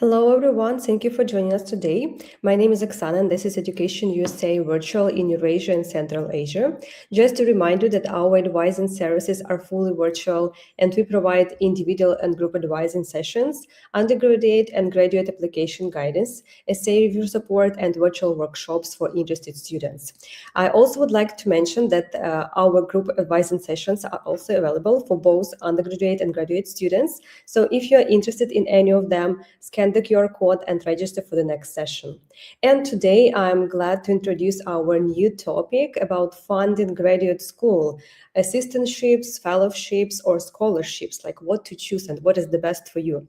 Hello, everyone. Thank you for joining us today. My name is Oksana, and this is Education USA Virtual in Eurasia and Central Asia. Just to remind you that our advising services are fully virtual, and we provide individual and group advising sessions, undergraduate and graduate application guidance, essay review support, and virtual workshops for interested students. I also would like to mention that our group advising sessions are also available for both undergraduate and graduate students. So if you're interested in any of them, scan the QR code and register for the next session. And today I'm glad to introduce our new topic about funding graduate school, assistantships, fellowships, or scholarships, like what to choose and what is the best for you.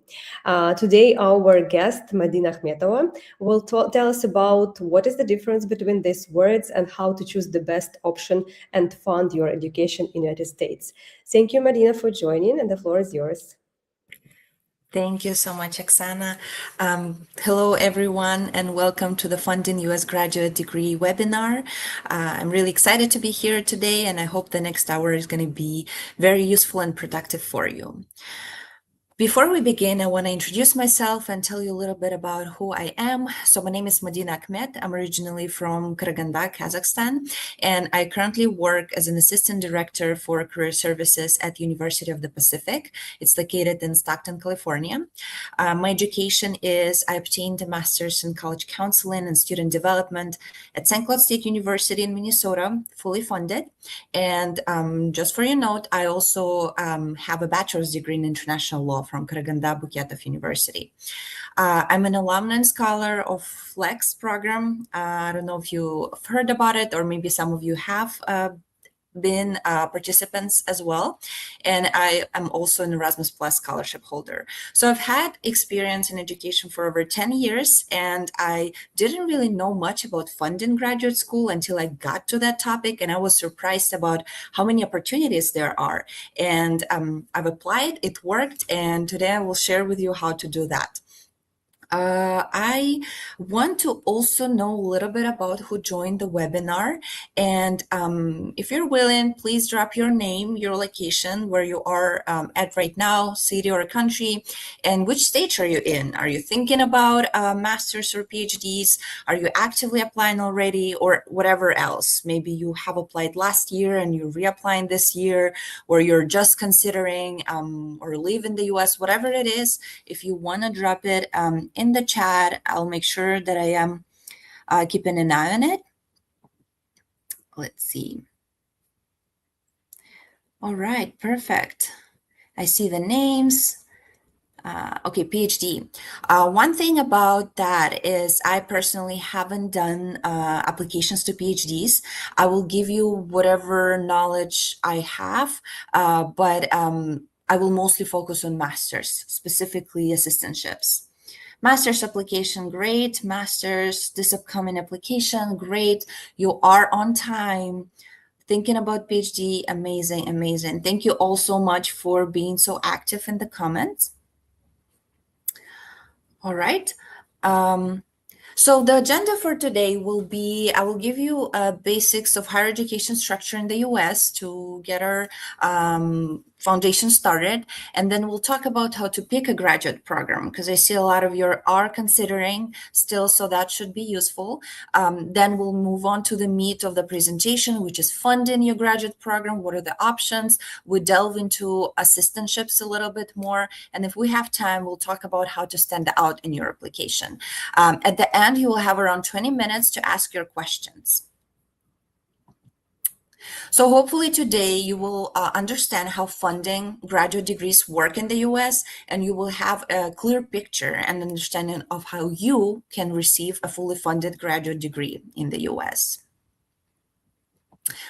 Today, our guest, Madina Akhmetova, will tell us about what is the difference between these words and how to choose the best option and fund your education in the United States. Thank you, Madina, for joining, and the floor is yours. Thank you so much, Oksana. Hello, everyone, and welcome to the Funding U.S. Graduate Degree webinar. I'm really excited to be here today, and I hope the next hour is going to be very useful and productive for you. Before we begin, I want to introduce myself and tell you a little bit about who I am. So my name is Madina Akhmet. I'm originally from Karaganda, Kazakhstan, and I currently work as an assistant director for career services at University of the Pacific. It's located in Stockton, California. My education is I obtained a master's in college counseling and student development at St. Cloud State University in Minnesota, fully funded. And just for your note, I also have a bachelor's degree in international law from Karaganda Buketov University. I'm an alumni and scholar of FLEX program. I don't know if you've heard about it, or maybe some of you have been participants as well. And I am also an Erasmus Plus scholarship holder. So I've had experience in education for over 10 years, and I didn't really know much about funding graduate school until I got to that topic, and I was surprised about how many opportunities there are. And I've applied, it worked, and today I will share with you how to do that. I want to also know a little bit about who joined the webinar. And if you're willing, please drop your name, your location, where you are at right now, city or country, and which stage are you in? Are you thinking about master's or PhDs? Are you actively applying already, or whatever else? Maybe you have applied last year and you're reapplying this year, or you're just considering or live in the US, whatever it is. If you want to drop it in the chat, I'll make sure that I am keeping an eye on it. Let's see. All right, perfect. I see the names. Okay, PhD. One thing about that is I personally haven't done applications to PhDs. I will give you whatever knowledge I have, but I will mostly focus on masters, specifically assistantships. Master's application, great. Master's, this upcoming application, great. You are on time. Thinking about PhD, amazing, amazing. Thank you all so much for being so active in the comments. All right. So the agenda for today will be, I will give you basics of higher education structure in the US to get our foundation started. And then we'll talk about how to pick a graduate program, because I see a lot of you are considering still, so that should be useful. Then we'll move on to the meat of the presentation, which is funding your graduate program. What are the options? We delve into assistantships a little bit more. And if we have time, we'll talk about how to stand out in your application. At the end, you will have around 20 minutes to ask your questions. So hopefully today you will understand how funding graduate degrees work in the US, and you will have a clear picture and understanding of how you can receive a fully funded graduate degree in the US.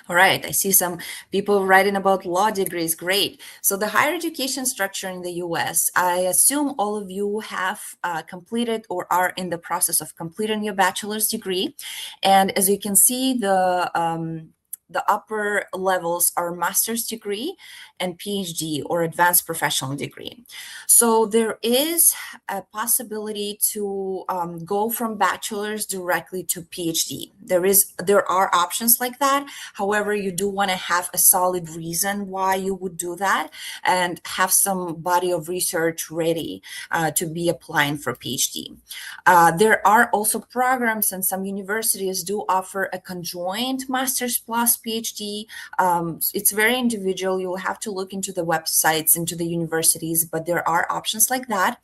All right, I see some people writing about law degrees. Great. So the higher education structure in the US, I assume all of you have completed or are in the process of completing your bachelor's degree. And as you can see, the the upper levels are master's degree and PhD or advanced professional degree. So there is a possibility to go from bachelor's directly to PhD. There are options like that. However, you do want to have a solid reason why you would do that and have some body of research ready to be applying for PhD. There are also programs, and some universities do offer a conjoined master's plus PhD. It's very individual. You'll have to look into the websites, into the universities, but there are options like that.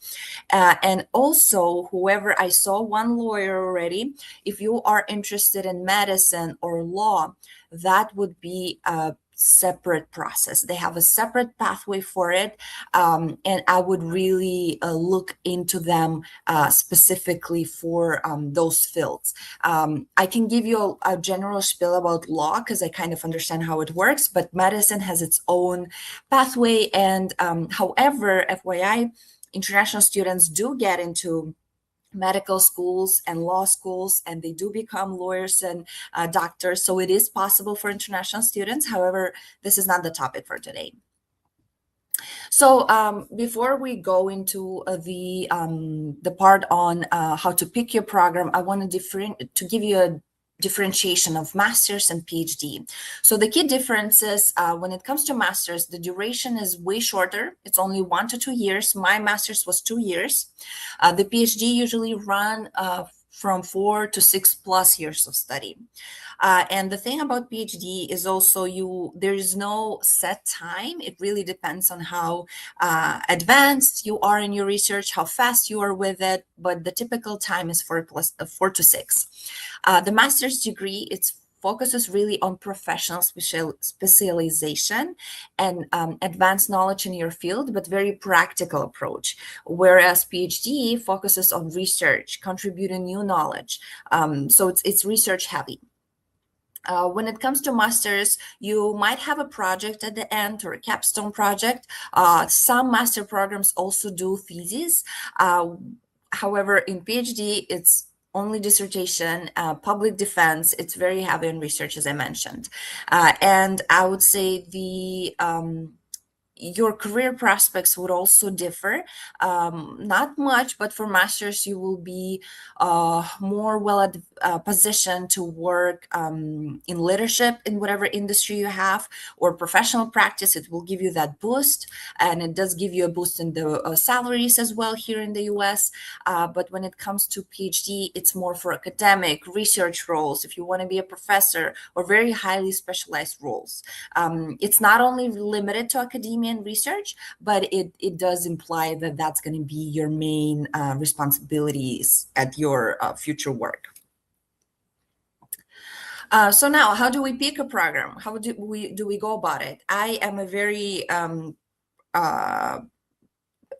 And also, whoever, I saw one lawyer already, if you are interested in medicine or law, that would be a separate process. They have a separate pathway for it. And I would really look into them specifically for those fields. I can give you a general spiel about law because I kind of understand how it works, but medicine has its own pathway. And however, FYI, international students do get into medical schools and law schools, and they do become lawyers and doctors. So it is possible for international students. However, this is not the topic for today. So before we go into the part on how to pick your program, I want to give you a differentiation of master's and PhD. So the key differences when it comes to master's, the duration is way shorter. It's only 1 to 2 years. My master's was 2 years. The PhD usually run from 4 to 6+ years of study. And the thing about PhD is also there is no set time. It really depends on how advanced you are in your research, how fast you are with it, but the typical time is 4 to 6. The master's degree, it focuses really on professional specialization and advanced knowledge in your field, but very practical approach. Whereas PhD focuses on research, contributing new knowledge. So it's research heavy. When it comes to master's, you might have a project at the end or a capstone project. Some master programs also do theses. However, in PhD, it's only dissertation, public defense. It's very heavy in research, as I mentioned. And I would say your career prospects would also differ. Not much, but for masters, you will be more well positioned to work in leadership in whatever industry you have, or professional practice. It will give you that boost, and it does give you a boost in the salaries as well here in the US. But when it comes to PhD, it's more for academic research roles, if you want to be a professor, or very highly specialized roles. It's not only limited to academia and research, but it does imply that that's going to be your main responsibilities at your future work. So now, how do we pick a program? How do we go about it? I am a very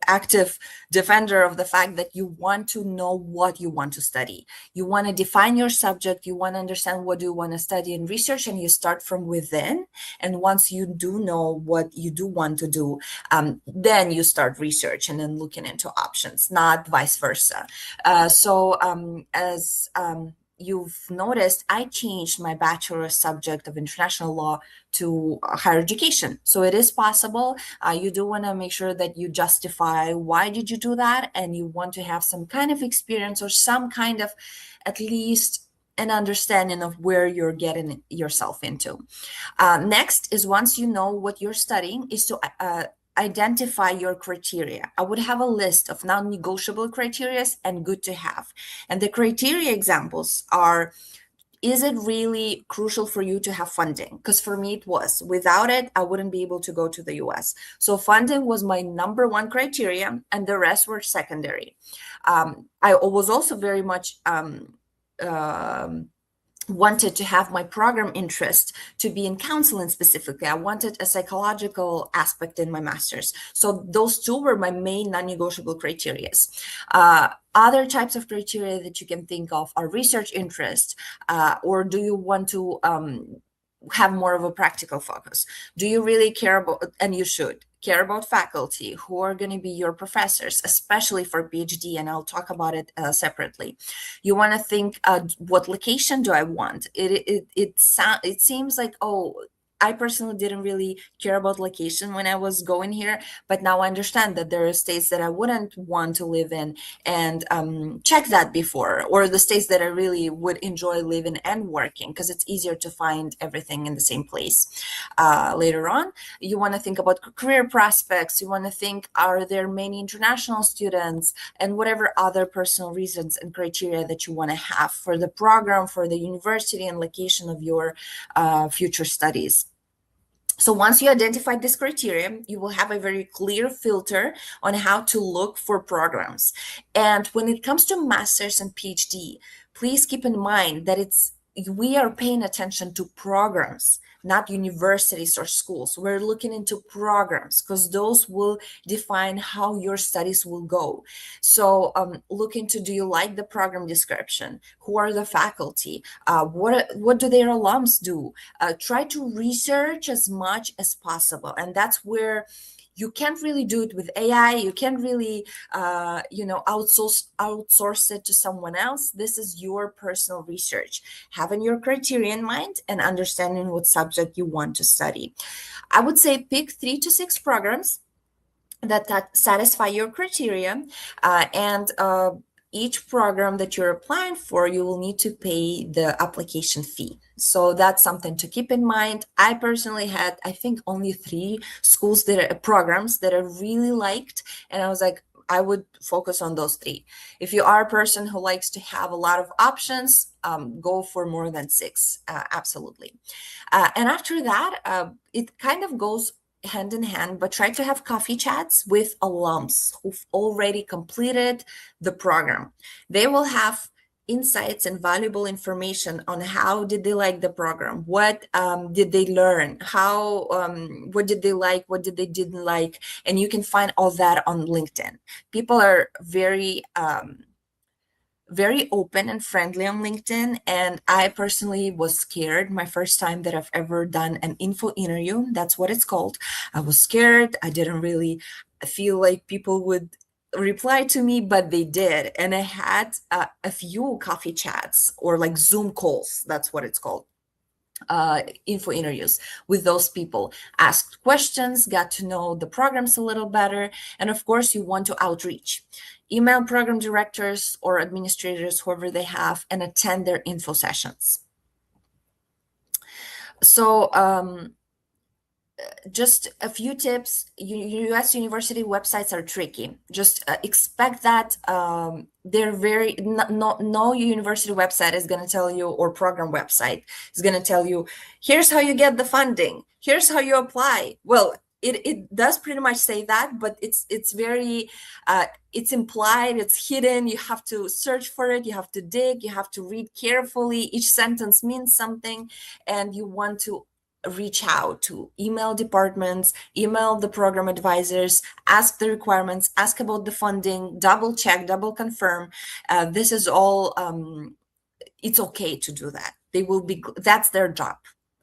active defender of the fact that you want to know what you want to study. You want to define your subject. You want to understand what you want to study in research, and you start from within. And once you do know what you do want to do, then you start research and then looking into options, not vice versa. As you've noticed, I changed my bachelor's subject of international law to higher education. So it is possible. You do want to make sure that you justify why did you do that, and you want to have some kind of experience or some kind of at least an understanding of where you're getting yourself into. Next is, once you know what you're studying, is to identify your criteria. I would have a list of non-negotiable criteria and good to have. And the criteria examples are, is it really crucial for you to have funding? Because for me, it was. Without it, I wouldn't be able to go to the US. So funding was my number one criteria, and the rest were secondary. I was also very much wanted to have my program interest to be in counseling specifically. I wanted a psychological aspect in my master's. So those two were my main non-negotiable criteria. Other types of criteria that you can think of are research interest, or do you want to have more of a practical focus? Do you really care about, and you should care about faculty who are going to be your professors, especially for PhD, and I'll talk about it separately. You want to think, what location do I want? It seems like, oh, I personally didn't really care about location when I was going here, but now I understand that there are states that I wouldn't want to live in, and check that before, or the states that I really would enjoy living and working, because it's easier to find everything in the same place later on. You want to think about career prospects. You want to think, are there many international students, and whatever other personal reasons and criteria that you want to have for the program, for the university, and location of your future studies. So once you identify this criteria, you will have a very clear filter on how to look for programs. And when it comes to master's and PhD, please keep in mind that we are paying attention to programs, not universities or schools. We're looking into programs because those will define how your studies will go. So look into, do you like the program description? Who are the faculty? What do their alums do? Try to research as much as possible. And that's where you can't really do it with AI. You can't really, outsource it to someone else. This is your personal research, having your criteria in mind and understanding what subject you want to study. I would say pick 3 to 6 programs that satisfy your criteria, and each program that you're applying for, you will need to pay the application fee. So that's something to keep in mind. I personally had, I think, only 3 programs that I really liked, and I was like, I would focus on those 3. If you are a person who likes to have a lot of options, go for more than 6, absolutely. And after that, it kind of goes hand in hand, but try to have coffee chats with alums who've already completed the program. They will have insights and valuable information on how did they like the program, what did they learn, how what did they like, what did they didn't like, and you can find all that on LinkedIn. People are very open and friendly on LinkedIn. And I personally was scared my first time that I've ever done an info interview. That's what it's called. I was scared. I didn't really feel like people would reply to me, but they did. And I had a few coffee chats, or like Zoom calls. That's what it's called. Info interviews with those people, asked questions, got to know the programs a little better. And of course, you want to outreach, email program directors or administrators, whoever they have, and attend their info sessions. So just a few tips. US university websites are tricky. Just expect that they're very, no university website is going to tell you, or program website is going to tell you, here's how you get the funding, here's how you apply. Well, it does pretty much say that, but it's very, it's implied, it's hidden. You have to search for it, you have to dig, you have to read carefully. Each sentence means something, and you want to reach out to email departments, email the program advisors, ask the requirements, ask about the funding, double check, double confirm. This is all, it's okay to do that. That's their job.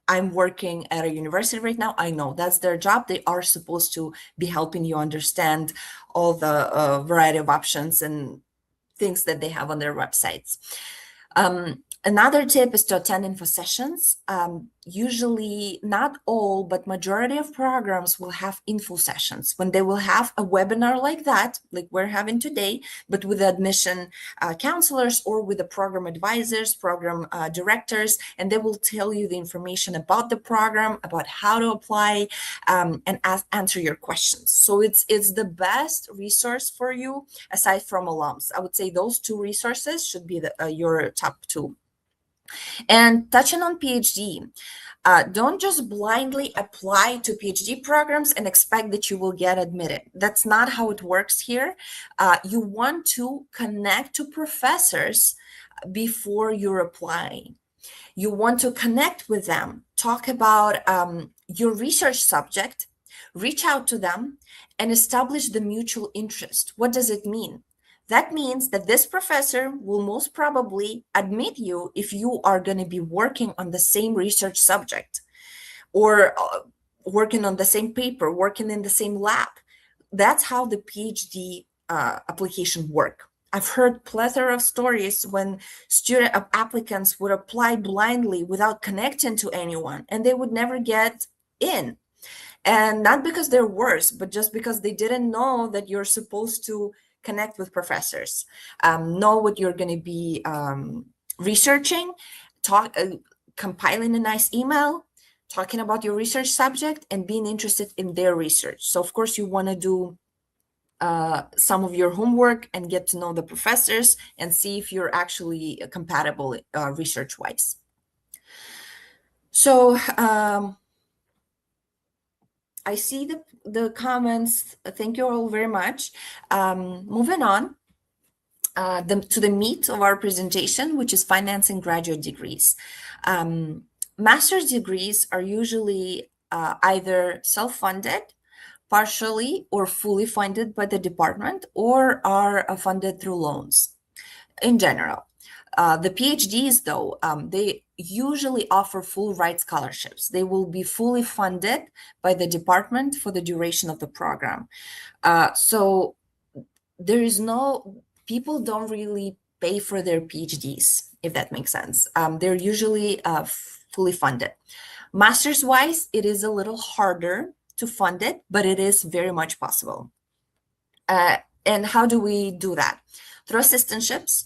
I'm working at a university right now. I know that's their job. They are supposed to be helping you understand all the variety of options and things that they have on their websites. Another tip is to attend info sessions. Usually, not all, but majority of programs will have info sessions when they will have a webinar like that, like we're having today, but with admission counselors or with the program advisors, program directors, and they will tell you the information about the program, about how to apply, and answer your questions. So it's the best resource for you aside from alums. I would say those 2 resources should be your top 2. And touching on PhD, don't just blindly apply to PhD programs and expect that you will get admitted. That's not how it works here. You want to connect to professors before you're applying. You want to connect with them, talk about your research subject, reach out to them, and establish the mutual interest. What does it mean? That means that this professor will most probably admit you if you are going to be working on the same research subject. or working on the same paper, working in the same lab. That's how the PhD application work. I've heard plethora of stories when student applicants would apply blindly without connecting to anyone, and they would never get in. And not because they're worse, but just because they didn't know that you're supposed to connect with professors, know what you're going to be researching, compiling a nice email, talking about your research subject, and being interested in their research. So of course you want to do some of your homework and get to know the professors and see if you're actually compatible research-wise. So I see the comments. Thank you all very much. Moving on to the meat of our presentation, which is financing graduate degrees. Master's degrees are usually either self-funded, partially or fully funded by the department, or are funded through loans in general. The PhDs, though, they usually offer full ride scholarships. They will be fully funded by the department for the duration of the program. So there is people don't really pay for their PhDs, if that makes sense. They're usually fully funded. Master's wise, it is a little harder to fund it, but it is very much possible. And how do we do that? Through assistantships,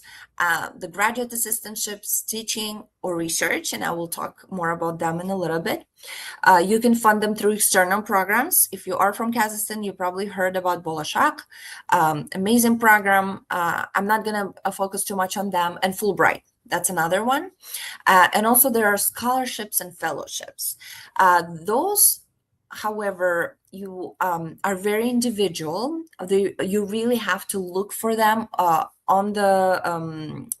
the graduate assistantships, teaching or research, and I will talk more about them in a little bit. You can fund them through external programs. If you are from Kazakhstan, you probably heard about Bolashak, amazing program. I'm not going to focus too much on them, and Fulbright. That's another one. And also there are scholarships and fellowships. Those, however, you are very individual. You really have to look for them on the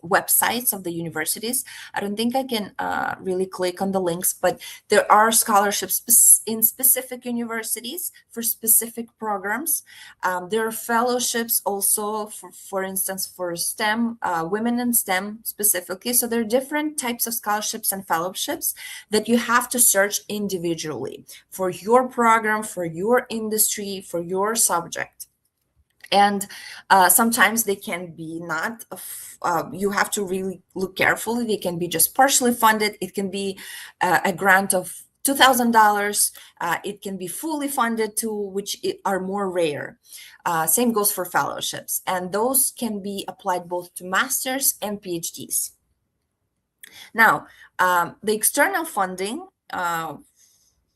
websites of the universities. I don't think I can really click on the links, but there are scholarships in specific universities for specific programs. There are fellowships also, for instance, for STEM, women in STEM specifically. So there are different types of scholarships and fellowships that you have to search individually for your program, for your industry, for your subject. And sometimes they can be not, you have to really look carefully. They can be just partially funded. It can be a grant of $2,000. It can be fully funded too, which are more rare. Same goes for fellowships. And those can be applied both to masters and PhDs. Now, the external funding,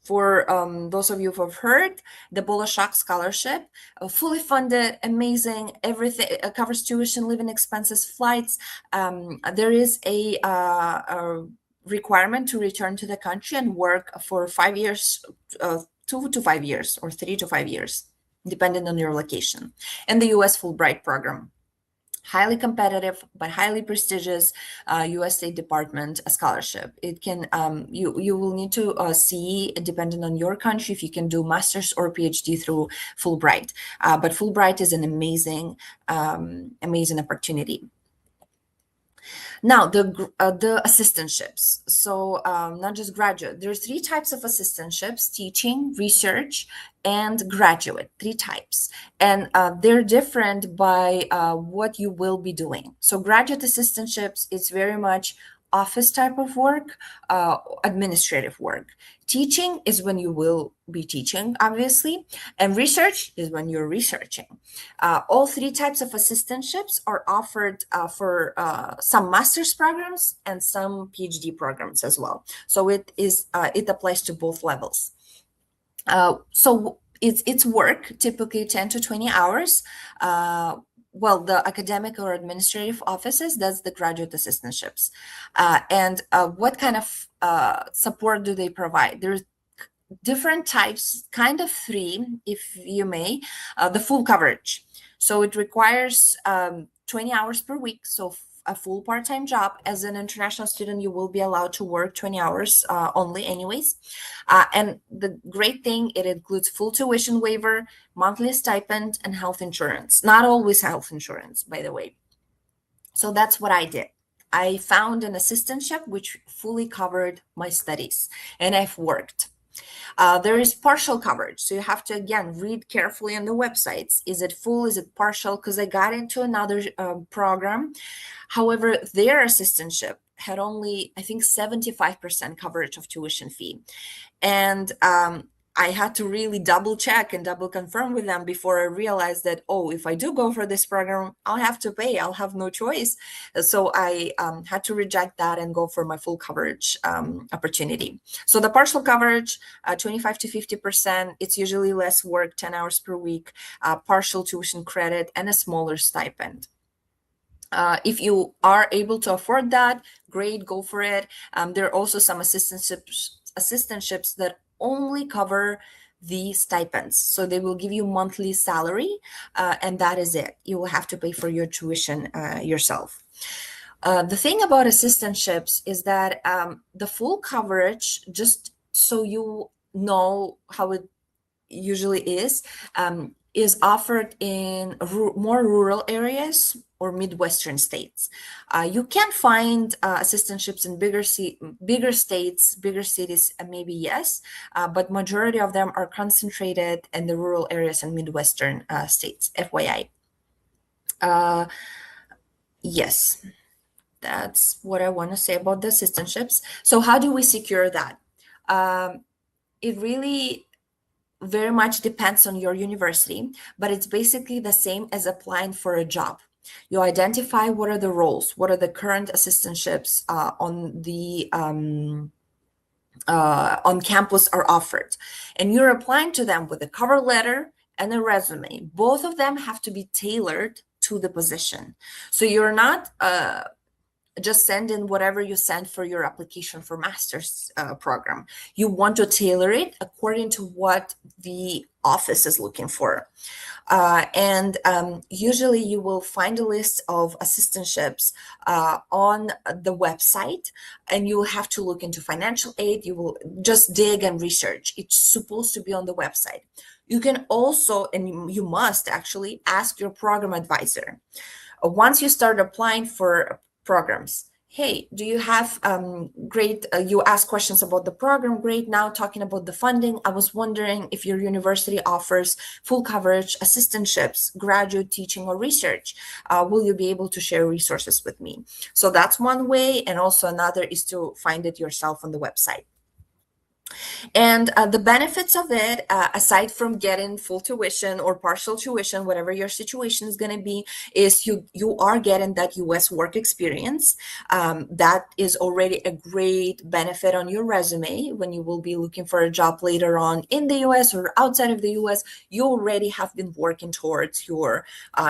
for those of you who have heard, the Bolashak Scholarship, fully funded, amazing, everything, covers tuition, living expenses, flights. There is a requirement to return to the country and work for 5 years, 2 to 5 years, or 3 to 5 years, depending on your location. And the US Fulbright program. Highly competitive, but highly prestigious U.S. State Department scholarship. It can, you will need to see, depending on your country, if you can do master's or PhD through Fulbright. But Fulbright is an amazing, amazing opportunity. Now, the assistantships. So not just graduate. There's 3 types of assistantships: teaching, research, and graduate. 3 types. And they're different by what you will be doing. So graduate assistantships is very much office type of work, administrative work. Teaching is when you will be teaching, obviously, and research is when you're researching. All 3 types of assistantships are offered for some master's programs and some PhD programs as well. So it applies to both levels. So it's work, typically 10 to 20 hours. Well, the academic or administrative offices, that's the graduate assistantships. And what kind of support do they provide? There's different types, kind of 3, if you may. The full coverage. So it requires 20 hours per week. So a full part-time job. As an international student, you will be allowed to work 20 hours only anyways. And the great thing, it includes full tuition waiver, monthly stipend, and health insurance. Not always health insurance, by the way. So that's what I did. I found an assistantship which fully covered my studies, and I've worked. There is partial coverage. So you have to, again, read carefully on the websites. Is it full? Is it partial? Because I got into another program. However, their assistantship had only, I think, 75% coverage of tuition fee. And I had to really double check and double confirm with them before I realized that, oh, if I do go for this program, I'll have to pay. I'll have no choice. So I had to reject that and go for my full coverage opportunity. So the partial coverage, 25 to 50%, it's usually less work, 10 hours per week, partial tuition credit, and a smaller stipend. If you are able to afford that, great, go for it. There are also some assistantships that only cover the stipends. So they will give you monthly salary, and that is it. You will have to pay for your tuition yourself. The thing about assistantships is that the full coverage, just so you know how it usually is offered in more rural areas or Midwestern states. You can find assistantships in bigger states, bigger cities, maybe yes, but majority of them are concentrated in the rural areas and Midwestern states, FYI. Yes, that's what I want to say about the assistantships. So how do we secure that? It really very much depends on your university, but it's basically the same as applying for a job. You identify what are the roles, what are the current assistantships on campus are offered, and you're applying to them with a cover letter and a resume. Both of them have to be tailored to the position. So you're not just send in whatever you send for your application for master's program. You want to tailor it according to what the office is looking for. Usually you will find a list of assistantships on the website, and you will have to look into financial aid. You will just dig and research. It's supposed to be on the website. You can also, and you must actually, ask your program advisor. Once you start applying for programs, hey, do you have great, you ask questions about the program, great. Now talking about the funding, I was wondering if your university offers full coverage assistantships, graduate teaching or research. Will you be able to share resources with me? So that's one way, and also another is to find it yourself on the website. And the benefits of it, aside from getting full tuition or partial tuition, whatever your situation is going to be, is you are getting that US work experience. That is already a great benefit on your resume when you will be looking for a job later on in the US or outside of the US. You already have been working towards your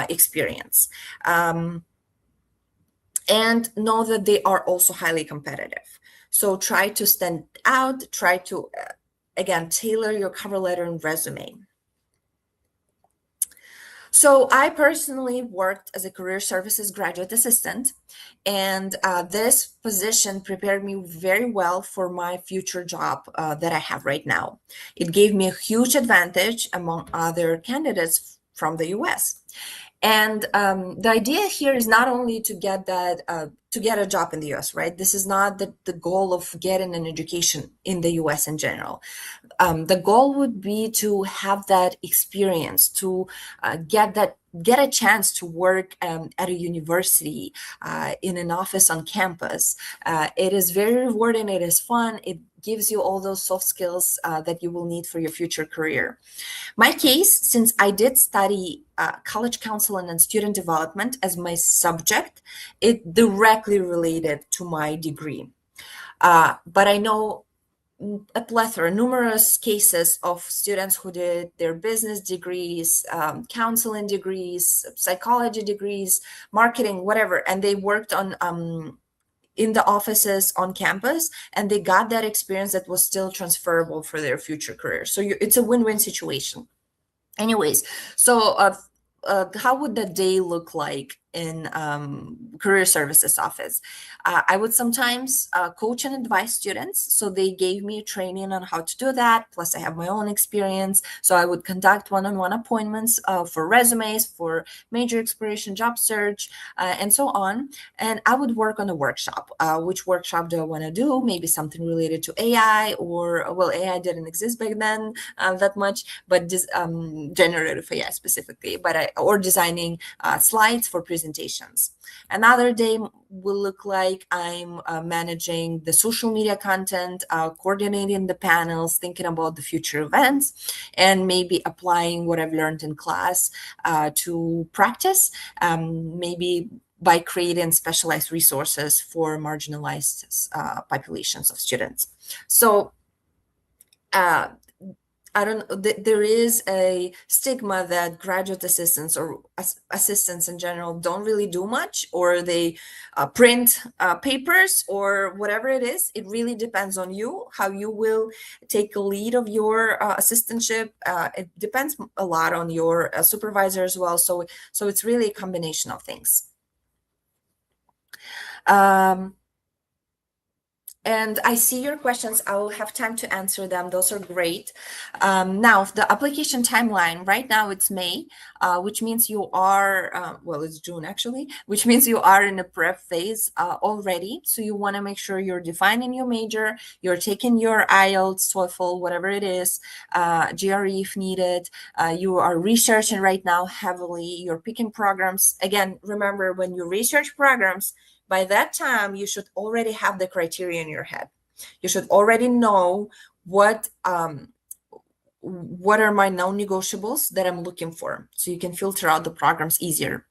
experience. And know that they are also highly competitive. So try to stand out, try to, again, tailor your cover letter and resume. So I personally worked as a career services graduate assistant, and this position prepared me very well for my future job that I have right now. It gave me a huge advantage among other candidates from the US. And the idea here is not only to get that to get a job in the US, right? This is not the goal of getting an education in the US in general. The goal would be to have that experience, to get a chance to work at a university, in an office on campus. It is very rewarding, it is fun, it gives you all those soft skills that you will need for your future career. My case, since I did study college counseling and student development as my subject, it directly related to my degree. But I know a plethora, numerous cases of students who did their business degrees, counseling degrees, psychology degrees, marketing, whatever, and they worked on in the offices on campus, and they got that experience that was still transferable for their future career. So it's a win-win situation. Anyways, so how would the day look like in career services office. I would sometimes coach and advise students. So they gave me training on how to do that. Plus, I have my own experience. So I would conduct one-on-one appointments for resumes, for major exploration job search, and so on. And I would work on a workshop. Which workshop do I want to do? Maybe something related to AI, or, well, AI didn't exist back then that much, but generative AI specifically, or designing slides for presentations. Another day will look like I'm managing the social media content, coordinating the panels, thinking about the future events, and maybe applying what I've learned in class to practice, maybe by creating specialized resources for marginalized populations of students. So I don't. There is a stigma that graduate assistants or assistants in general don't really do much, or they print papers or whatever it is. It really depends on you, how you will take a lead of your assistantship. It depends a lot on your supervisor as well. So it's really a combination of things. And I see your questions. I will have time to answer them. Those are great. Now, the application timeline, right now it's May, which means you are, well, it's June actually, which means you are in a prep phase already. So you want to make sure you're defining your major, you're taking your IELTS, TOEFL, whatever it is, GRE if needed. You are researching right now heavily. You're picking programs. Again, remember, when you research programs, by that time, you should already have the criteria in your head. You should already know what are my non-negotiables that I'm looking for, so you can filter out the programs easier.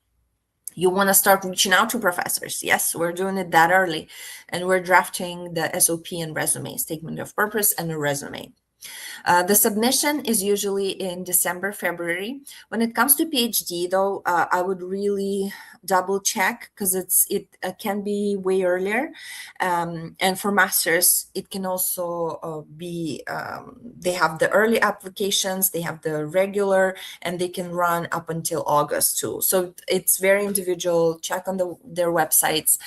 You want to start reaching out to professors. Yes, we're doing it that early, and we're drafting the SOP and resume, statement of purpose, and a resume. The submission is usually in December, February. When it comes to PhD, though, I would really double check, because it can be way earlier. And for masters, it can also be, they have the early applications, they have the regular, and they can run up until August too. So it's very individual. Check on their websites,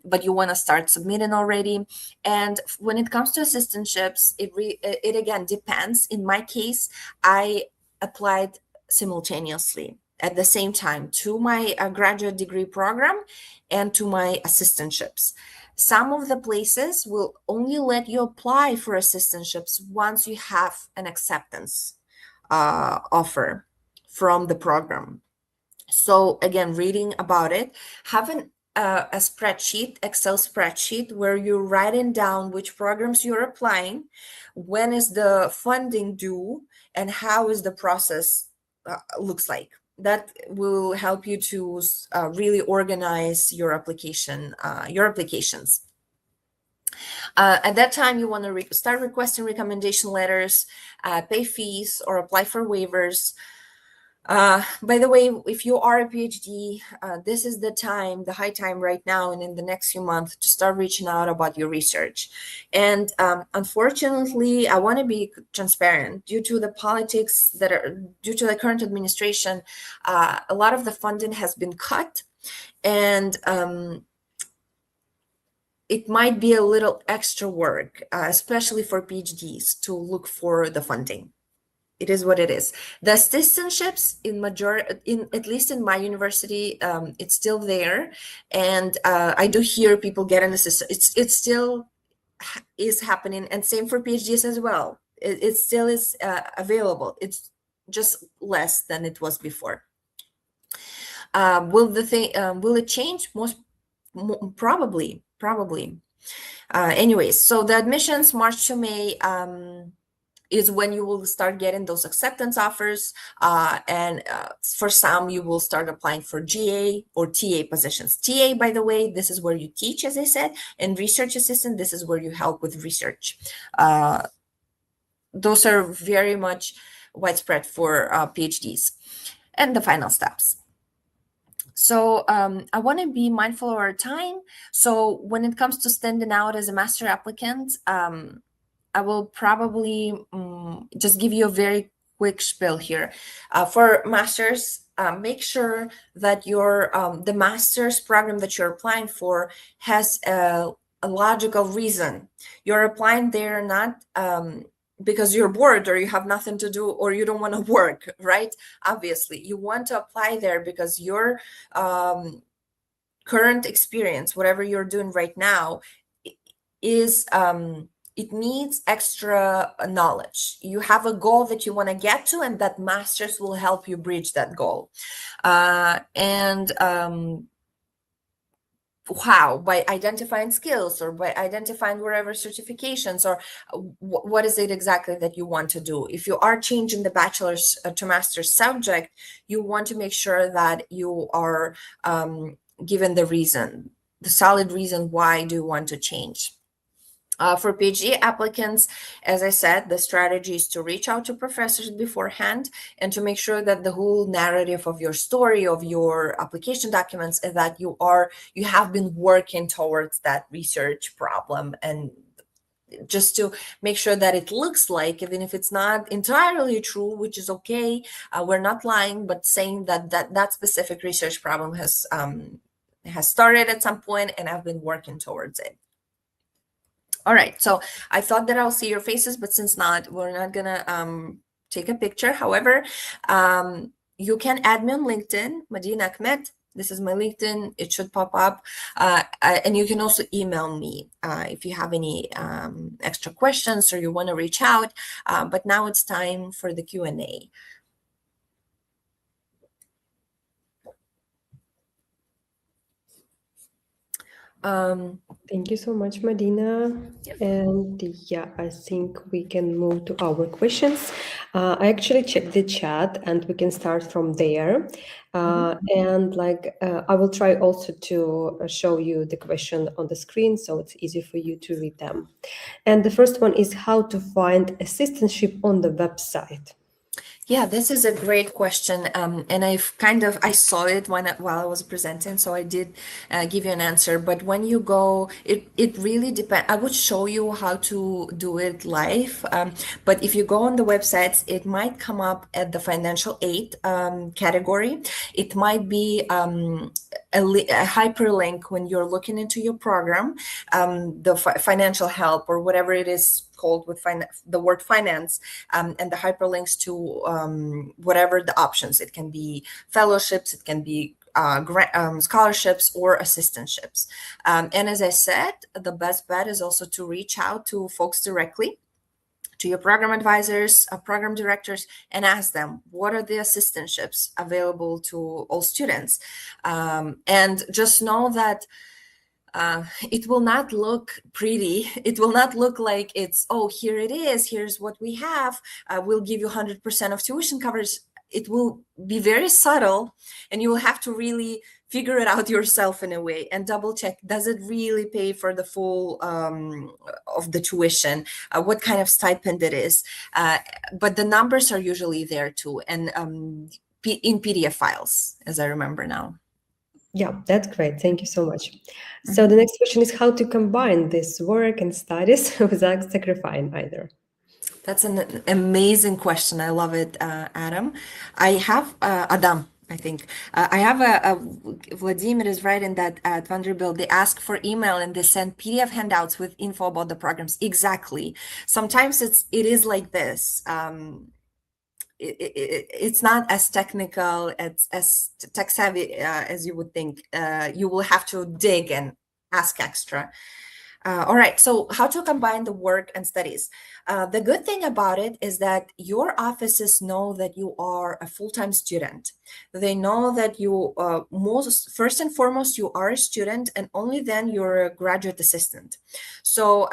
but you want to start submitting already. And when it comes to assistantships, it again depends. In my case, I applied simultaneously at the same time to my graduate degree program and to my assistantships. Some of the places will only let you apply for assistantships once you have an acceptance offer from the program. So again, reading about it, having a spreadsheet, Excel spreadsheet, where you're writing down which programs you're applying, when is the funding due, and how is the process looks like. That will help you to really organize your applications. At that time, you want to start requesting recommendation letters, pay fees, or apply for waivers. By the way, if you are a PhD, this is the time, the high time right now and in the next few months, to start reaching out about your research. And unfortunately, I want to be transparent. Due to the politics that are, due to the current administration, a lot of the funding has been cut, and it might be a little extra work, especially for PhDs, to look for the funding. It is what it is. The assistantships at least in my university, it's still there, and I do hear people get an assistant. It still is happening, and same for PhDs as well. It still is available. It's just less than it was before. Will it change? Probably. Anyways, so the admissions March to May. Is when you will start getting those acceptance offers, and for some you will start applying for GA or TA positions. TA, by the way, this is where you teach, as I said, and research assistant, this is where you help with research. Those are very much widespread for PhDs. And the final steps. So I want to be mindful of our time. So when it comes to standing out as a master applicant, I will probably just give you a very quick spiel here. For masters, make sure that your the master's program that you're applying for has a logical reason. You're applying there not because you're bored or you have nothing to do or you don't want to work, right? Obviously, you want to apply there because your current experience, whatever you're doing right now, is it needs extra knowledge. You have a goal that you want to get to, and that masters will help you bridge that goal. And how? By identifying skills or by identifying whatever certifications or what is it exactly that you want to do. If you are changing the bachelor's to master's subject, you want to make sure that you are given the reason, the solid reason why do you want to change. For PhD applicants, as I said, the strategy is to reach out to professors beforehand and to make sure that the whole narrative of your story, of your application documents, is that you have been working towards that research problem, and just to make sure that it looks like, even if it's not entirely true, which is okay, we're not lying, but saying that specific research problem has started at some point and I've been working towards it. All right, so I thought that I'll see your faces, but since not, we're not gonna take a picture. However, you can add me on LinkedIn, Madina Ahmed. This is my LinkedIn. It should pop up. And you can also email me if you have any extra questions or you want to reach out. But now it's time for the Q&A. Thank you so much, Madina. And yeah, I think we can move to our questions. I actually checked the chat and we can start from there. And I will try also to show you the question on the screen so it's easy for you to read them. And the first one is how to find assistantship on the website. Yeah, this is a great question, and I saw it while I was presenting, so I did give you an answer. But when you go, it really depends. I would show you how to do it live, but if you go on the websites, it might come up at the financial aid category. It might be a hyperlink when you're looking into your program, the financial help or whatever it is called with the word finance, and the hyperlinks to whatever the options. It can be fellowships, it can be scholarships or assistantships. And as I said, the best bet is also to reach out to folks directly, to your program advisors, program directors, and ask them, what are the assistantships available to all students? And just know that it will not look pretty. It will not look like it's, oh, here it is, here's what we have, we'll give you 100% of tuition coverage. It will be very subtle, and you will have to really figure it out yourself in a way and double check, does it really pay for the full of the tuition, what kind of stipend it is, but the numbers are usually there too, and in PDF files, as I remember now. Yeah, that's great. Thank you so much. So the next question is how to combine this work and studies without sacrificing either. That's an amazing question. I love it, Adam. I have Adam. I think I have Vladimir is writing that at Vanderbilt they ask for email and they send PDF handouts with info about the programs. Exactly. Sometimes it is like this. It's not as technical, as tech savvy as you would think. You will have to dig and ask extra. All right, so how to combine the work and studies. The good thing about it is that your offices know that you are a full-time student. They know that you, first and foremost, you are a student, and only then you're a graduate assistant. So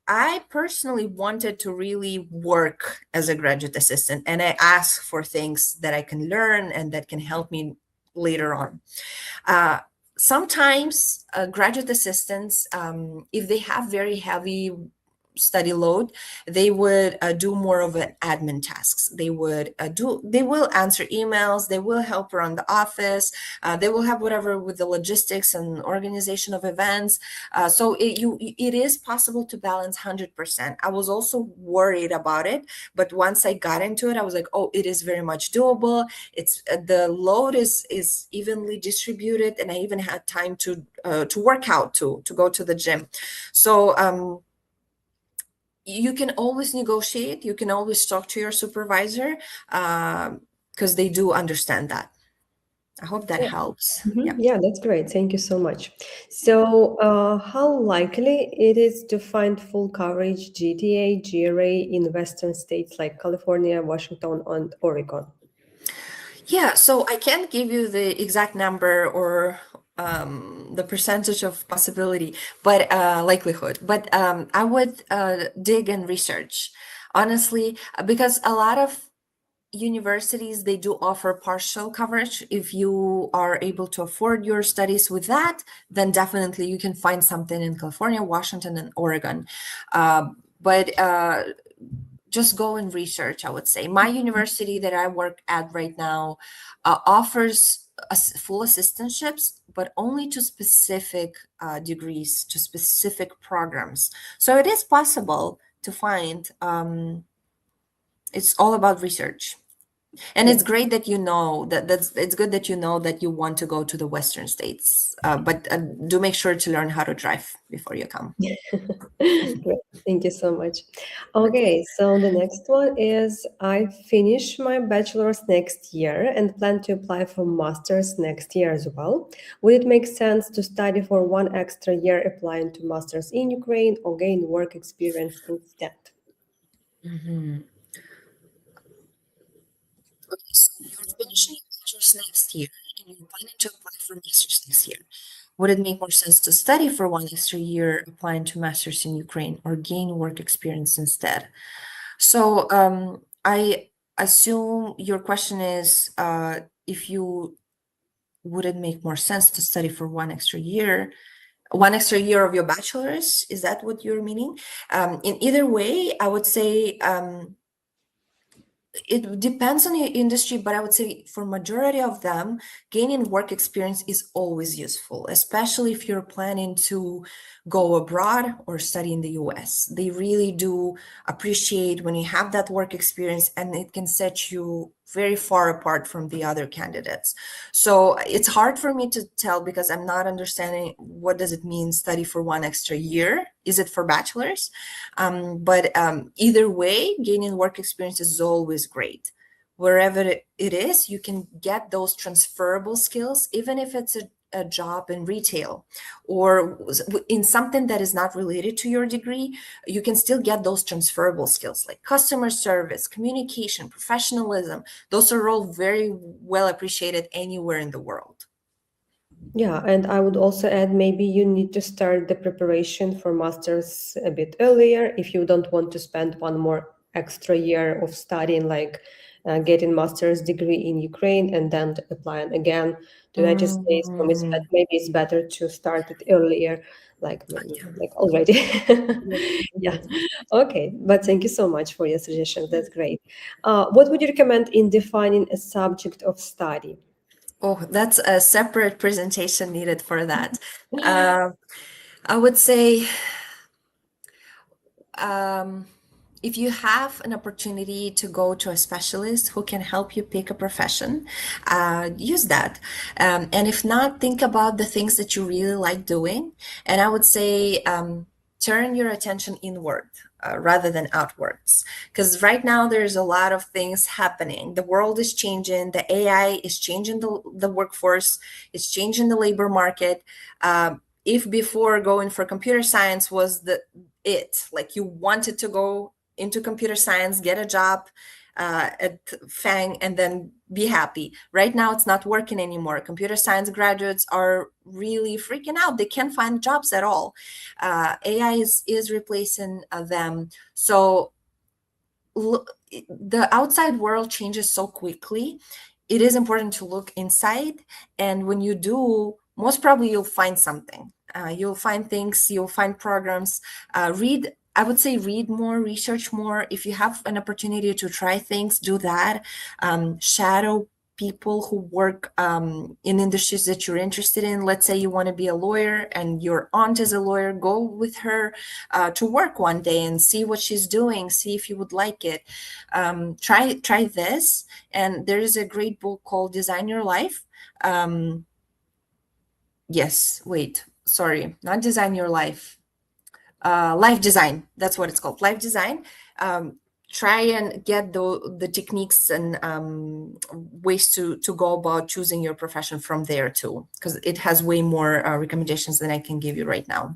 I personally wanted to really work as a graduate assistant, and I asked for things that I can learn and that can help me later on. Sometimes graduate assistants, if they have very heavy study load, they would do more of an admin tasks. They will answer emails, they will help around the office, they will have whatever with the logistics and organization of events. So it is possible to balance 100%. I was also worried about it, but once I got into it, I was like, oh, it is very much doable. It's the load is evenly distributed, and I even had time to work out, to go to the gym. So you can always negotiate. You can always talk to your supervisor, because they do understand that. I hope that helps. Yeah. Yeah, that's great. Thank you so much. So, how likely it is to find full coverage GTA, GRA in Western states like California, Washington, and Oregon? Yeah, so I can't give you the exact number or the percentage of possibility, but likelihood. But I would dig and research, honestly, because a lot of universities, they do offer partial coverage. If you are able to afford your studies with that, then definitely you can find something in California, Washington, and Oregon. But just go and research, I would say. My university that I work at right now offers full assistantships, but only to specific degrees, to specific programs. So it is possible to find. It's all about research. And Yeah. it's great that it's good that you know that you want to go to the Western states, but do make sure to learn how to drive before you come. Great. Thank you so much. Okay, so the next one is I finish my bachelor's next year and plan to apply for master's next year as well. Would it make sense to study for one extra year applying to master's in Ukraine or gain work experience instead? Mhm. Okay, so you're finishing your bachelor's next year and you're planning to apply for master's next year. Would it make more sense to study for one extra year applying to master's in Ukraine or gain work experience instead? So I assume your question is if you would it make more sense to study for one extra year of your bachelor's? Is that what you're meaning? In either way, I would say it depends on your industry, but I would say for majority of them, gaining work experience is always useful, especially if you're planning to go abroad or study in the US. They really do appreciate when you have that work experience, and it can set you very far apart from the other candidates. So it's hard for me to tell because I'm not understanding what does it mean study for one extra year. Is it for bachelor's? But either way, gaining work experience is always great. Wherever it is, you can get those transferable skills, even if it's a job in retail or in something that is not related to your degree. You can still get those transferable skills like customer service, communication, professionalism. Those are all very well appreciated anywhere in the world. Yeah, and I would also add maybe you need to start the preparation for masters a bit earlier if you don't want to spend one more extra year of studying, like getting master's degree in Ukraine and then applying again to United States. Mhm. Maybe it's better to start it earlier, like maybe Yeah. like already. Yes, Yeah. yes. Okay, but thank you so much for your suggestions. That's great. What would you recommend in defining a subject of study? Oh, that's a separate presentation needed for that. Uh, I would say um, if you have an opportunity to go to a specialist who can help you pick a profession, use that. And if not, think about the things that you really like doing. And I would say turn your attention inward. Rather than outwards, because right now there's a lot of things happening. The world is changing. The AI is changing the workforce. It's changing the labor market. If before going for computer science was like you wanted to go into computer science, get a job at FANG, and then be happy. Right now, it's not working anymore. Computer science graduates are really freaking out. They can't find jobs at all. AI is replacing them. So the outside world changes so quickly. It is important to look inside. And when you do, most probably you'll find something. You'll find things, you'll find programs. Read I would say read more, research more. If you have an opportunity to try things, do that. Shadow people who work in industries that you're interested in. Let's say you want to be a lawyer and your aunt is a lawyer, go with her to work one day and see what she's doing, see if you would like it. Try this. And there is a great book called Design Your Life. Yes, wait, sorry, not Design Your Life. Life design, that's what it's called, life design. Try and get the techniques and ways to go about choosing your profession from there too, because it has way more recommendations than I can give you right now.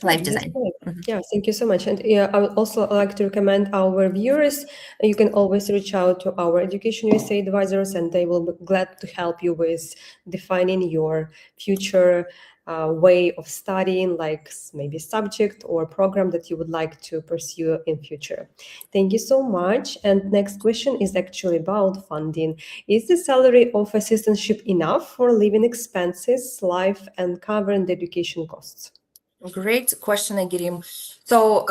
Life That's design. great. Mhm. Yeah, thank you so much. And yeah, I would also like to recommend our viewers, you can always reach out to our Education USA advisors, and they will be glad to help you with defining your future way of studying, like maybe subject or program that you would like to pursue in future. Thank you so much. And next question is actually about funding. Is the salary of assistantship enough for living expenses, life, and covering the education costs? Great question, Agirim. So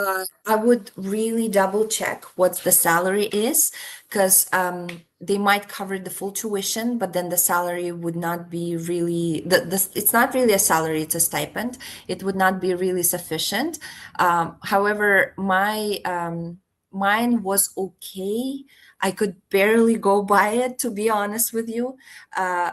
I would really double check what the salary is, because they might cover the full tuition, but then the salary would not be really, it's not really a salary, it's a stipend. It would not be really sufficient. However, mine was okay. I could barely go by it, to be honest with you.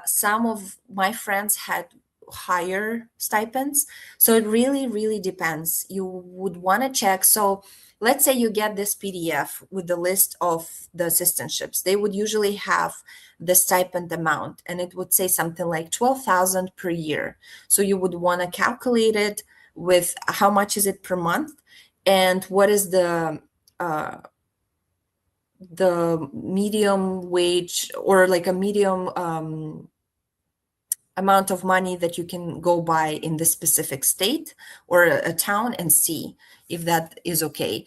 Some of my friends had higher stipends. So it really, really depends. You would want to check. So let's say you get this PDF with the list of the assistantships. They would usually have the stipend amount, and it would say something like 12,000 per year. So you would want to calculate it with how much is it per month, and what is the medium wage, or like a medium amount of money that you can go by in this specific state or a town, and see if that is okay.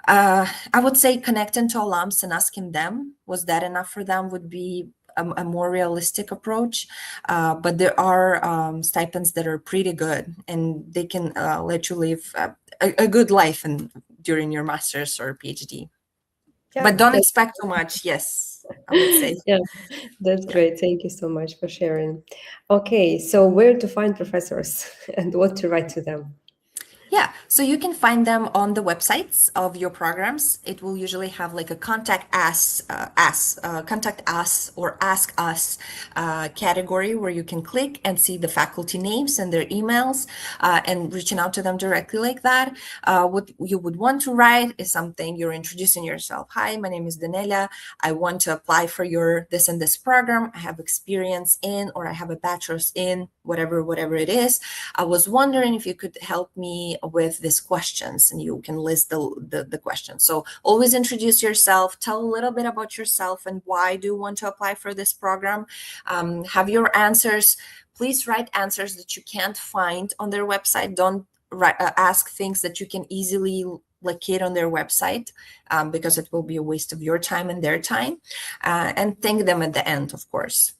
I would say connecting to alums and asking them, was that enough for them, would be a more realistic approach. But there are stipends that are pretty good, and they can let you live a good life during your master's or PhD. Yeah, But don't expect too much. Yes, I would say. yeah, that's Yeah. great. Thank you so much for sharing. Okay, so where to find professors and what to write to them? Yeah, so you can find them on the websites of your programs. It will usually have like a contact us or ask us category, where you can click and see the faculty names and their emails, and reaching out to them directly like that. What you would want to write is something, you're introducing yourself. Hi, my name is Danelia. I want to apply for your this and this program. I have experience in, or I have a bachelor's in whatever it is. I was wondering if you could help me with these questions, and you can list the questions. So always introduce yourself, tell a little bit about yourself and why do you want to apply for this program. Have your answers. Please write answers that you can't find on their website. Don't ask things that you can easily locate on their website, because it will be a waste of your time and their time. And thank them at the end, of course.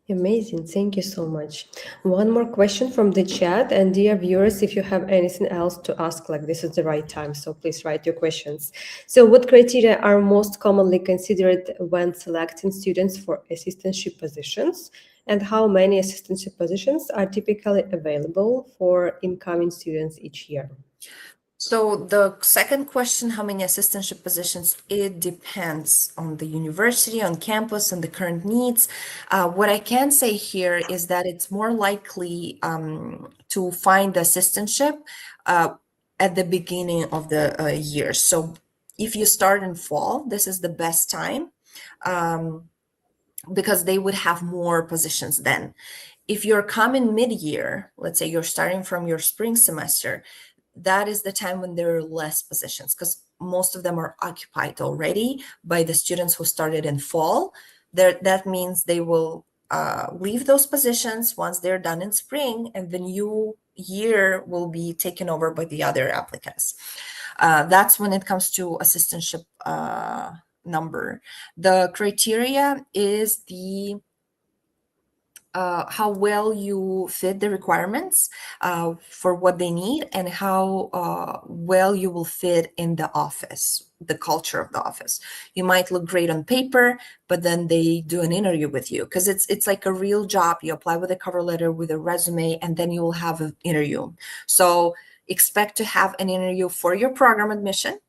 Amazing. Thank you so much. One more question from the chat. And dear viewers, if you have anything else to ask, like this is the right time. So please write your questions. So what criteria are most commonly considered when selecting students for assistantship positions? And how many assistantship positions are typically available for incoming students each year? So the second question, how many assistantship positions? It depends on the university, on campus, and the current needs. What I can say here is that it's more likely to find the assistantship at the beginning of the year. So if you start in fall, this is the best time, because they would have more positions then. If you're coming mid-year, let's say you're starting from your spring semester, that is the time when there are less positions, because most of them are occupied already by the students who started in fall. That means they will leave those positions once they're done in spring, and the new year will be taken over by the other applicants. That's when it comes to assistantship number. The criteria is the how well you fit the requirements for what they need, and how well you will fit in the office, the culture of the office. You might look great on paper, but then they do an interview with you, because it's like a real job. You apply with a cover letter, with a resume, and then you will have an interview. So expect to have an interview for your program admission,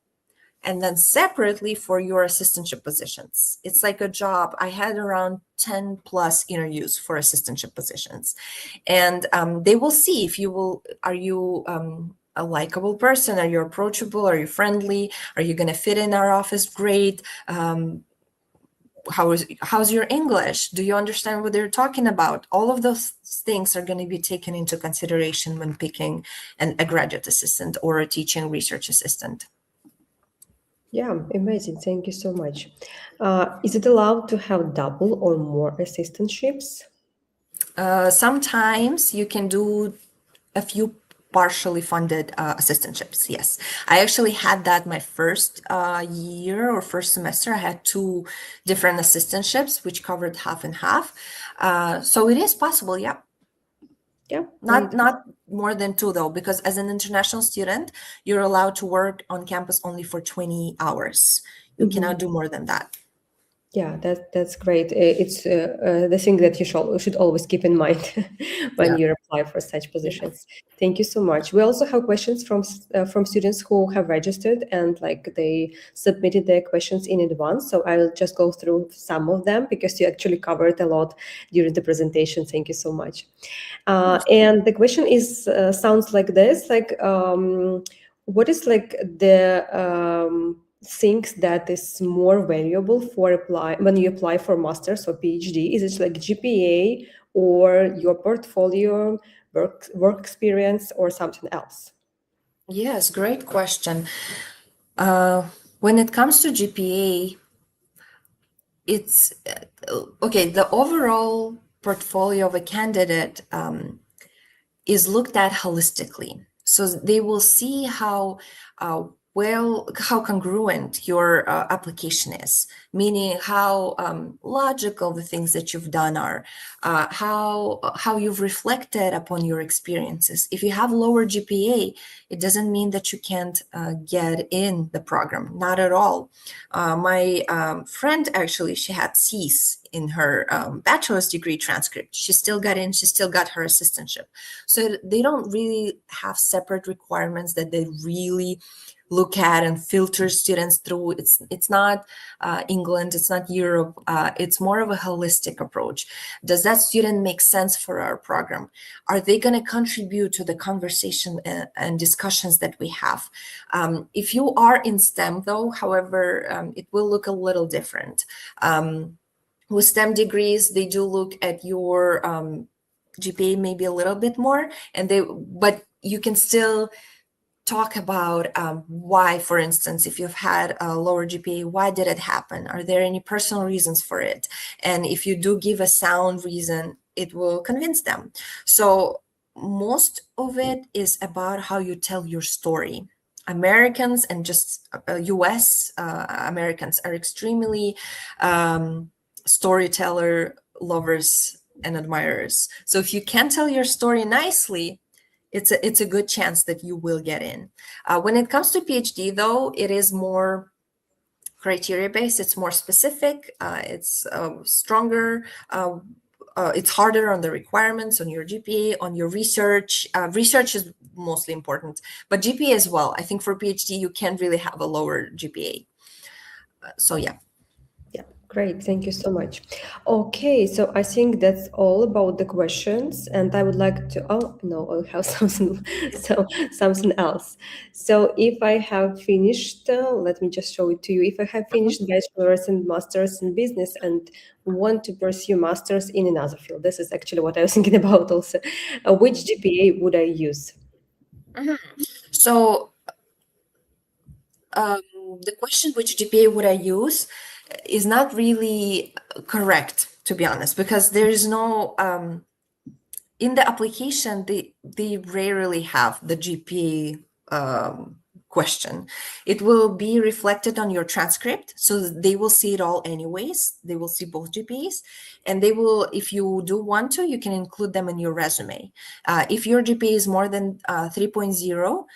and then separately for your assistantship positions. It's like a job. I had around 10 plus interviews for assistantship positions, and they will see if are you a likable person? Are you approachable? Are you friendly? Are you going to fit in our office? Great. How's your English? Do you understand what they're talking about? All of those things are going to be taken into consideration when picking a graduate assistant or a teaching research assistant. Yeah, amazing. Thank you so much. Is it allowed to have double or more assistantships? Sometimes you can do a few partially funded assistantships. Yes, I actually had that my first year or first semester. I had 2 different assistantships, which covered half and half. So it is possible. Yeah. Yeah, Not great. not more than 2 though, because as an international student, you're allowed to work on campus only for 20 hours. You cannot do more than that. Yeah, that's great. It's the thing that you should always keep in mind when Yeah. you apply for such Yeah. positions. Thank you so much. We also have questions from students who have registered and like they submitted their questions in advance. So I'll just go through some of them because you actually covered a lot during the presentation. Thank you so much. And the question is sounds like this: like, what is like the things that is more valuable for apply when you apply for master's or PhD? Is it like GPA or your portfolio, work experience, or something else? Yes, great question. When it comes to GPA, it's okay. The overall portfolio of a candidate is looked at holistically. So they will see how how congruent your application is, meaning how logical the things that you've done are, how you've reflected upon your experiences. If you have lower GPA, it doesn't mean that you can't get in the program, not at all. My friend, actually, she had C's in her bachelor's degree transcript. She still got in, she still got her assistantship. So they don't really have separate requirements that they really look at and filter students through. It's not England, it's not Europe. It's more of a holistic approach. Does that student make sense for our program? Are they going to contribute to the conversation and discussions that we have? If you are in STEM, though, however, it will look a little different. With STEM degrees, they do look at your GPA maybe a little bit more, but you can still talk about why, for instance, if you've had a lower GPA, why did it happen? Are there any personal reasons for it? And if you do give a sound reason, it will convince them. So most of it is about how you tell your story. Americans and just US Americans are extremely storyteller lovers and admirers. So if you can tell your story nicely, it's a good chance that you will get in. When it comes to PhD, though, it is more criteria based. It's more specific. It's stronger. It's harder on the requirements, on your GPA, on your research. Research is mostly important, but GPA as well. I think for PhD, you can't really have a lower GPA. So yeah. Yeah, great. Thank you so much. Okay, so I think that's all about the questions, and I would like to. Oh no, I have something else. So if I have finished, let me just show it to you. If I have finished bachelor's and master's in business and want to pursue master's in another field, this is actually what I was thinking about also. Which GPA would I use? So the question, which GPA would I use, is not really correct, to be honest, because there is no in the application they rarely have the GPA question. It will be reflected on your transcript, so they will see it all anyways. They will see both GPAs, and they will, if you do want to, you can include them in your resume. If your GPA is more than 3.0,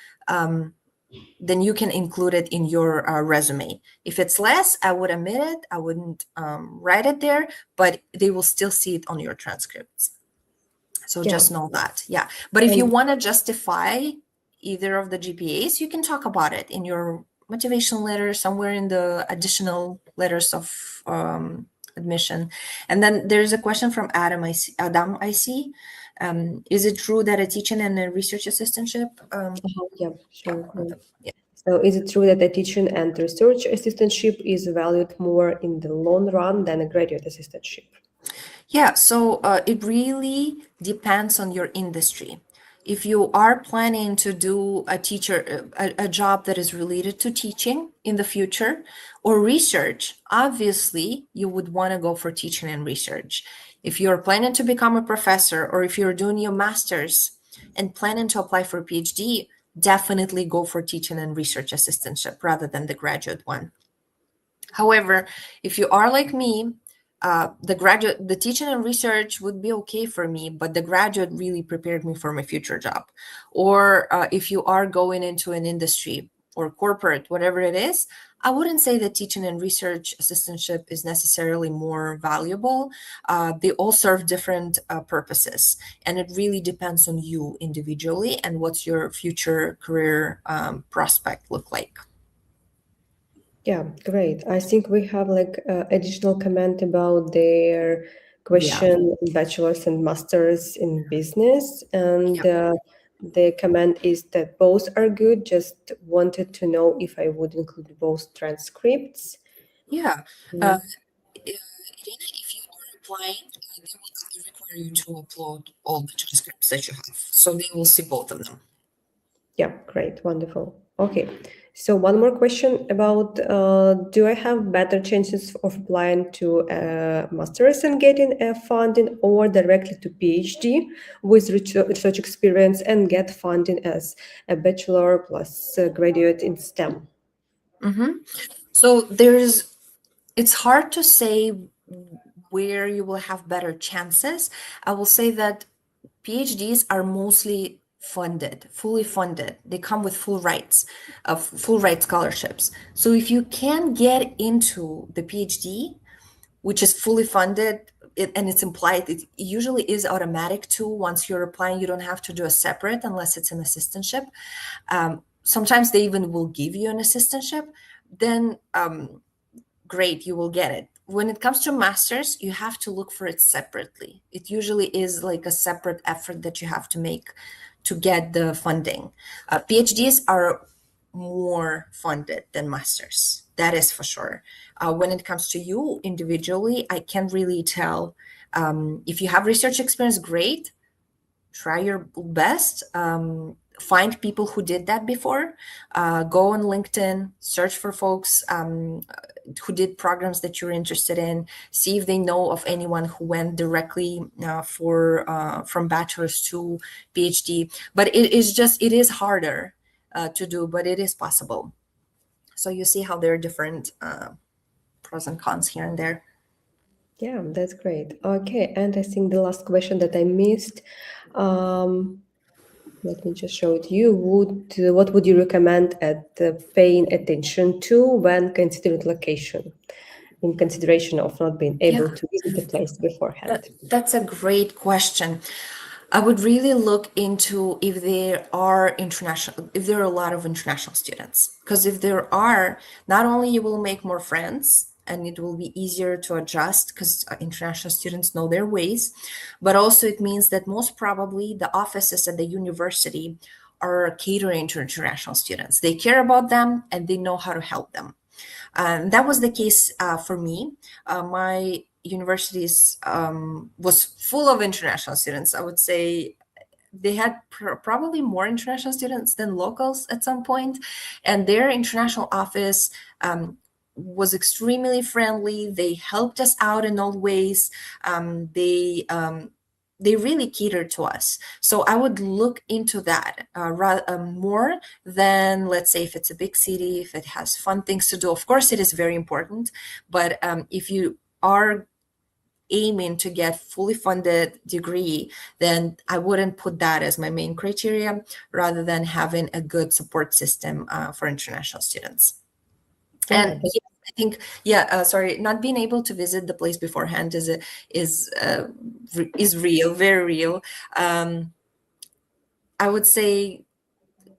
then you can include it in your resume. If it's less, I would omit it. I wouldn't write it there, but they will still see it on your transcripts. So Yeah. just know that. Yeah. But if you And want to justify either of the GPAs, you can talk about it in your motivation letter, somewhere in the additional letters of admission. And then there's a question from Adam. I see. Is it true that a teaching and a research assistantship? yeah, Yeah, sure. yeah. So is it true that the teaching and research assistantship is valued more in the long run than a graduate assistantship? Yeah, so it really depends on your industry. If you are planning to do a job that is related to teaching in the future or research, obviously you would want to go for teaching and research. If you're planning to become a professor, or if you're doing your master's and planning to apply for a PhD, definitely go for teaching and research assistantship rather than the graduate one. However, if you are like me, the teaching and research would be okay for me, but the graduate really prepared me for my future job. Or if you are going into an industry or corporate, whatever it is, I wouldn't say that teaching and research assistantship is necessarily more valuable. They all serve different purposes, and it really depends on you individually and what's your future career prospect look like. Yeah, great. I think we have like additional comment about their Yeah. question, bachelor's and master's in business, and Yeah. the comment is that both are good. Just wanted to know if I would include both transcripts. Yeah. Mm, Irina, if you are applying, they will require you to upload all the transcripts that you have. So they will see both of them. yeah, great, wonderful. Okay, so one more question about do I have better chances of applying to a master's and getting a funding, or directly to PhD with research experience and get funding as a bachelor plus graduate in STEM? So it's hard to say where you will have better chances. I will say that PhDs are mostly funded, fully funded. They come with full right scholarships. So if you can get into the PhD, which is fully funded, and it's implied, it usually is automatic too. Once you're applying, you don't have to do a separate unless it's an assistantship. Sometimes they even will give you an assistantship. Then great, you will get it. When it comes to masters, you have to look for it separately. It usually is like a separate effort that you have to make to get the funding. PhDs are more funded than masters. That is for sure. When it comes to you individually, I can't really tell. If you have research experience, great. Try your best. Find people who did that before. Go on LinkedIn, search for folks who did programs that you're interested in. See if they know of anyone who went directly from bachelor's to PhD. But it is harder to do, but it is possible. So you see how there are different pros and cons here and there. Yeah, that's great. Okay, and I think the last question that I missed. Let me just show it to you. What would you recommend at paying attention to when considering location, in consideration of not being able Yeah. to visit the place beforehand? That's a great question. I would really look into if there are a lot of international students. Because if there are, not only you will make more friends and it will be easier to adjust because international students know their ways, but also it means that most probably the offices at the university are catering to international students. They care about them and they know how to help them. That was the case for me. My universities was full of international students. I would say they had probably more international students than locals at some point, and their international office was extremely friendly. They helped us out in all ways. They they really cater to us. So I would look into that more than, let's say, if it's a big city, if it has fun things to do. Of course, it is very important, but if you are aiming to get fully funded degree, then I wouldn't put that as my main criteria, rather than having a good support system for international students. Yeah, And yeah, I think, sorry, not being able to visit the place beforehand is real, very real. I would say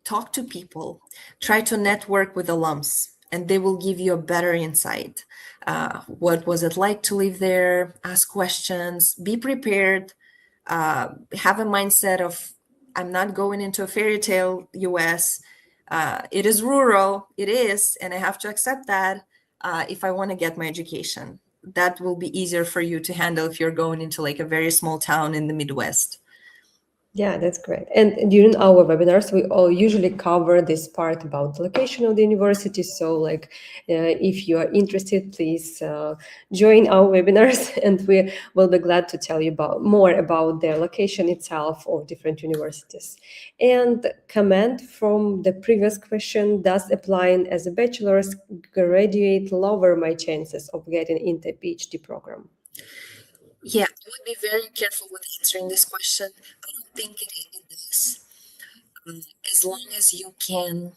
talk to people, try to network with alums, and they will give you a better insight. What was it like to live there? Ask questions, be prepared, have a mindset of, I'm not going into a fairy tale US. It is rural, it is, and I have to accept that if I want to get my education. That will be easier for you to handle if you're going into like a very small town in the Midwest. Yeah, that's great. And during our webinars, we all usually cover this part about the location of the university. So, like, if you are interested, please join our webinars, and we will be glad to tell you more about the location itself of different universities. And comment from the previous question: does applying as a bachelor's graduate lower my chances of getting into a PhD program? Yeah, I would be very careful with answering this question. I don't think it is. As long as you can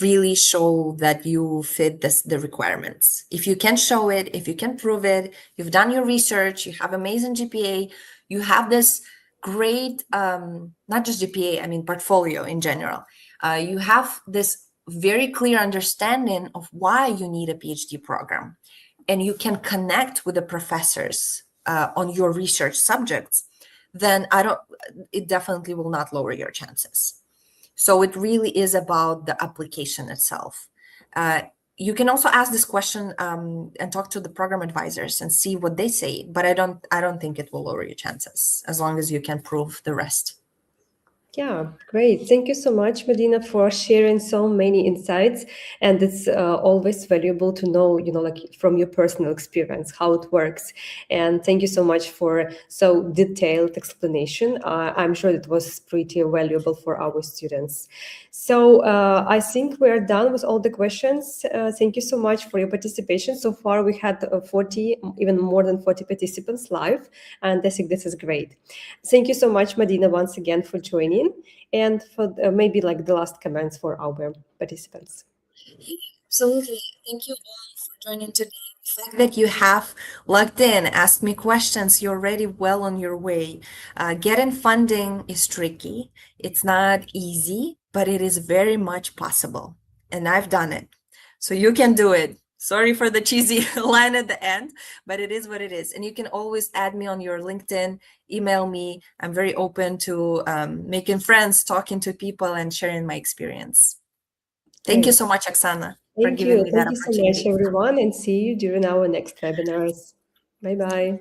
really show that you fit the requirements. If you can show it, if you can prove it, you've done your research, you have amazing GPA, you have this great, not just GPA, I mean, portfolio in general. You have this very clear understanding of why you need a PhD program, and you can connect with the professors on your research subjects, then it definitely will not lower your chances. So it really is about the application itself. You can also ask this question and talk to the program advisors and see what they say, but I don't think it will lower your chances as long as you can prove the rest. Yeah, great. Thank you so much, Medina, for sharing so many insights. And it's always valuable to know, like from your personal experience, how it works. And thank you so much for so detailed explanation. I'm sure it was pretty valuable for our students. So I think we're done with all the questions. Thank you so much for your participation. So far, we had 40, even more than 40 participants live, and I think this is great. Thank you so much, Medina, once again for joining, and for maybe like the last comments for our participants. Absolutely. Thank you all for joining today. The fact that you have logged in, asked me questions, you're already well on your way. Getting funding is tricky. It's not easy, but it is very much possible. And I've done it. So you can do it. Sorry for the cheesy line at the end, but it is what it is. And you can always add me on your LinkedIn, email me. I'm very open to making friends, talking to people, and sharing my experience. Thank you so much, Oksana, for Thank giving you. me that Thank you so much, opportunity. everyone, and see you during our next webinars. Bye-bye.